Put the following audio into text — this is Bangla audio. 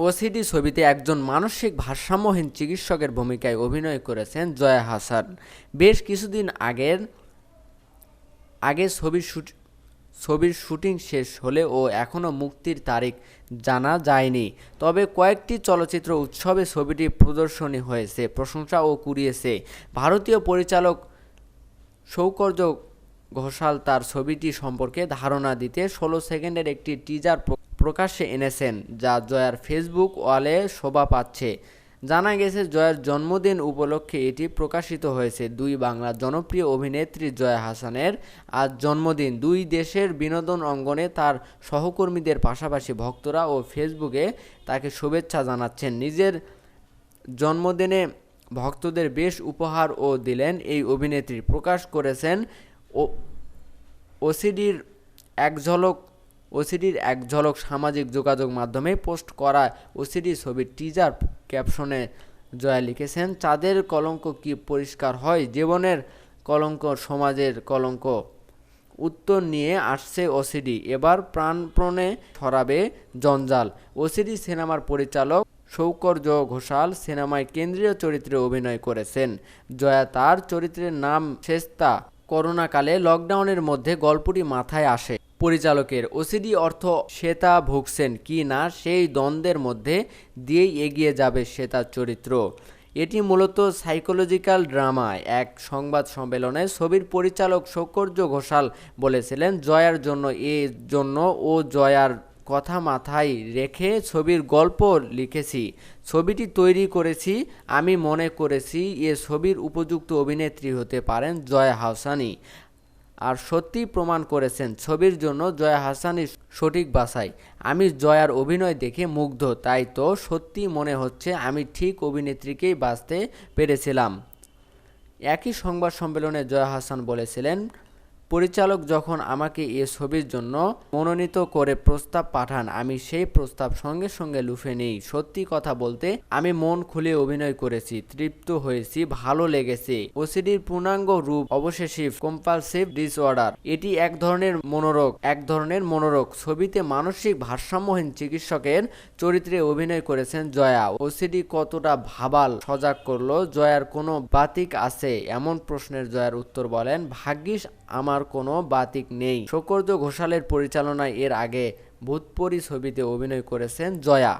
ওসিডি ছবিতে একজন মানসিক ভারসাম্যহীন চিকিৎসকের ভূমিকায় অভিনয় করেছেন জয়া আহসান। বেশ কিছুদিন আগে ছবির শুটিং শেষ হলেও এখনও মুক্তির তারিখ জানা যায়নি। তবে কয়েকটি চলচ্চিত্র উৎসবে ছবিটি প্রদর্শনী হয়েছে, প্রশংসাও কুড়িয়েছে। ভারতীয় পরিচালক সৌকর্য ঘোষাল তার ছবিটি সম্পর্কে ধারণা দিতে 16 সেকেন্ডের একটি টিজার প্রকাশ্যে এনেছেন, যা জয়ার ফেসবুক ওয়ালে শোভা পাচ্ছে। জানা গেছে, জয়ার জন্মদিন উপলক্ষে এটি প্রকাশিত হয়েছে। দুই বাংলার জনপ্রিয় অভিনেত্রী জয়া আহসানের আজ জন্মদিন। দুই দেশের বিনোদন অঙ্গনে তার সহকর্মীদের পাশাপাশি ভক্তরা ও ফেসবুকে তাকে শুভেচ্ছা জানাচ্ছেন। নিজের জন্মদিনে ভক্তদের বেশ উপহারও দিলেন এই অভিনেত্রী। প্রকাশ করেছেন ওসিডির এক ঝলক সামাজিক যোগাযোগ মাধ্যমে পোস্ট করা ওসিডি ছবির টিজার ক্যাপশনে জয়া লিখেছেন, চাঁদের কলঙ্ক কি পরিষ্কার হয়, জীবনের কলঙ্ক, সমাজের কলঙ্ক। উত্তর নিয়ে আসছে ওসিডি, এবার প্রাণপণে ছড়াবে জঞ্জাল। ওসিডি সিনেমার পরিচালক সৌকর্য ঘোষাল সিনেমায় কেন্দ্রীয় চরিত্রে অভিনয় করেছেন। জয়া তার চরিত্রের নাম শেস্তা। করোনাকালে লকডাউনের মধ্যে গল্পটি মাথায় আসে পরিচালকের। ওসিডি অর্থ শ্বেতা ভুগছেন কি না সেই দ্বন্দ্বের মধ্যে দিয়েই এগিয়ে যাবে শ্বেতার চরিত্র। এটি মূলত সাইকোলজিক্যাল ড্রামা। এক সংবাদ সম্মেলনে ছবির পরিচালক সৌকর্য ঘোষাল বলেছিলেন, জয়ার জন্য ও জয়ার কথা মাথায় রেখে ছবির গল্প লিখেছি, ছবিটি তৈরি করেছি। আমি মনে করেছি এ ছবির উপযুক্ত অভিনেত্রী হতে পারেন জয়া আহসানই। আর সত্যিই প্রমাণ করেছেন ছবির জন্য জয়া আহসানই সঠিক বাছাই। আমি জয়ার অভিনয় দেখে মুগ্ধ, তাই তো সত্যি মনে হচ্ছে আমি ঠিক অভিনেত্রীকেই বাছতে পেরেছিলাম। একই সংবাদ সম্মেলনে জয়া আহসান বলেছিলেন, পরিচালক যখন আমাকে এ ছবির জন্য মনোনীত করে প্রস্তাব পাঠান, আমি সেই প্রস্তাব সঙ্গে সঙ্গে লুফে নিই। সত্যি কথা বলতে আমি মন খুলে অভিনয় করেছি, তৃপ্ত হয়েছি, ভালো লেগেছে। ওসিডির পূর্ণাঙ্গ রূপ অবসেসিভ কম্পালসিভ ডিসঅর্ডার। এটি এক ধরনের মনোরোগ। ছবিতে মানসিক ভারসাম্যহীন চিকিৎসকের চরিত্রে অভিনয় করেছেন জয়া। ওসিডি কতটা ভাবাল সজাগ করলো? জয়ার কোনো বাতিক আছে এমন প্রশ্নের জয়ার উত্তর বলেন, ভাগ্যিস আমার কোনো বাতিক নেই। সৌকর্য ঘোষালের পরিচালনায় এর আগে ভূতপরি ছবিতে অভিনয় করেছেন জয়া।